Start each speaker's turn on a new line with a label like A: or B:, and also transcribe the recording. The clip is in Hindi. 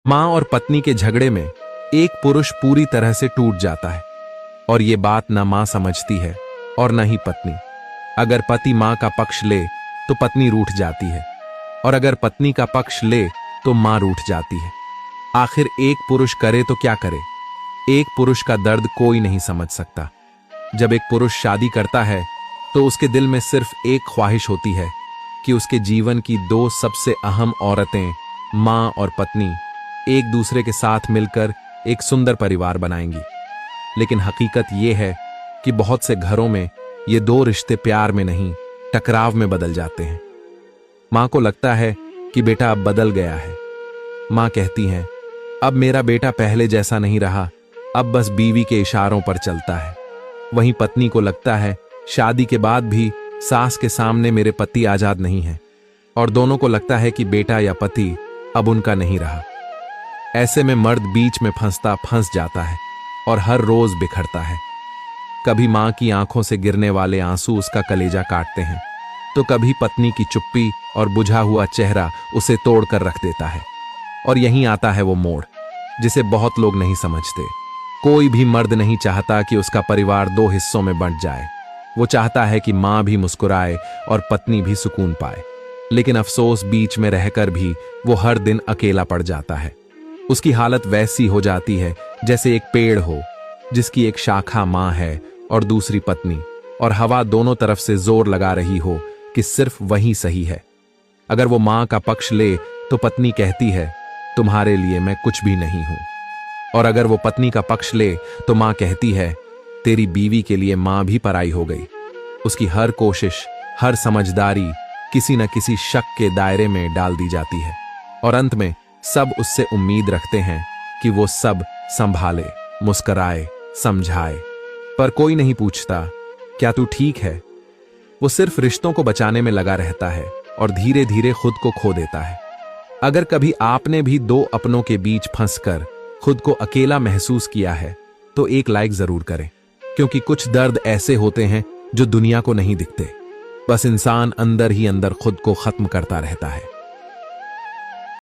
A: मां और पत्नी के झगड़े में एक पुरुष पूरी तरह से टूट जाता है और ये बात ना मां समझती है और न ही पत्नी। अगर पति मां का पक्ष ले तो पत्नी रूठ जाती है और अगर पत्नी का पक्ष ले तो मां रूठ जाती है। आखिर एक पुरुष करे तो क्या करे? एक पुरुष का दर्द कोई नहीं समझ सकता। जब एक पुरुष शादी करता है तो उसके दिल में सिर्फ एक ख्वाहिश होती है कि उसके जीवन की दो सबसे अहम औरतें, मां और पत्नी, एक दूसरे के साथ मिलकर एक सुंदर परिवार बनाएंगी। लेकिन हकीकत यह है कि बहुत से घरों में ये दो रिश्ते प्यार में नहीं, टकराव में बदल जाते हैं। मां को लगता है कि बेटा अब बदल गया है। मां कहती हैं, अब मेरा बेटा पहले जैसा नहीं रहा, अब बस बीवी के इशारों पर चलता है। वहीं पत्नी को लगता है शादी के बाद भी सास के सामने मेरे पति आजाद नहीं है और दोनों को लगता है कि बेटा या पति अब उनका नहीं रहा। ऐसे में मर्द बीच में फंस जाता है और हर रोज बिखरता है। कभी मां की आंखों से गिरने वाले आंसू उसका कलेजा काटते हैं तो कभी पत्नी की चुप्पी और बुझा हुआ चेहरा उसे तोड़कर रख देता है। और यहीं आता है वो मोड़ जिसे बहुत लोग नहीं समझते। कोई भी मर्द नहीं चाहता कि उसका परिवार दो हिस्सों में बंट जाए। वो चाहता है कि मां भी मुस्कुराए और पत्नी भी सुकून पाए। लेकिन अफसोस, बीच में रहकर भी वो हर दिन अकेला पड़ जाता है। उसकी हालत वैसी हो जाती है जैसे एक पेड़ हो जिसकी एक शाखा मां है और दूसरी पत्नी, और हवा दोनों तरफ से जोर लगा रही हो कि सिर्फ वही सही है। अगर वो मां का पक्ष ले तो पत्नी कहती है, तुम्हारे लिए मैं कुछ भी नहीं हूं। और अगर वो पत्नी का पक्ष ले तो मां कहती है, तेरी बीवी के लिए मां भी पराई हो गई। उसकी हर कोशिश, हर समझदारी किसी न किसी शक के दायरे में डाल दी जाती है और अंत में सब उससे उम्मीद रखते हैं कि वो सब संभाले, मुस्कराए, समझाए। पर कोई नहीं पूछता, क्या तू ठीक है? वो सिर्फ रिश्तों को बचाने में लगा रहता है और धीरे धीरे खुद को खो देता है। अगर कभी आपने भी दो अपनों के बीच फंसकर खुद को अकेला महसूस किया है तो एक लाइक जरूर करें, क्योंकि कुछ दर्द ऐसे होते हैं जो दुनिया को नहीं दिखते। बस इंसान अंदर ही अंदर खुद को खत्म करता रहता है।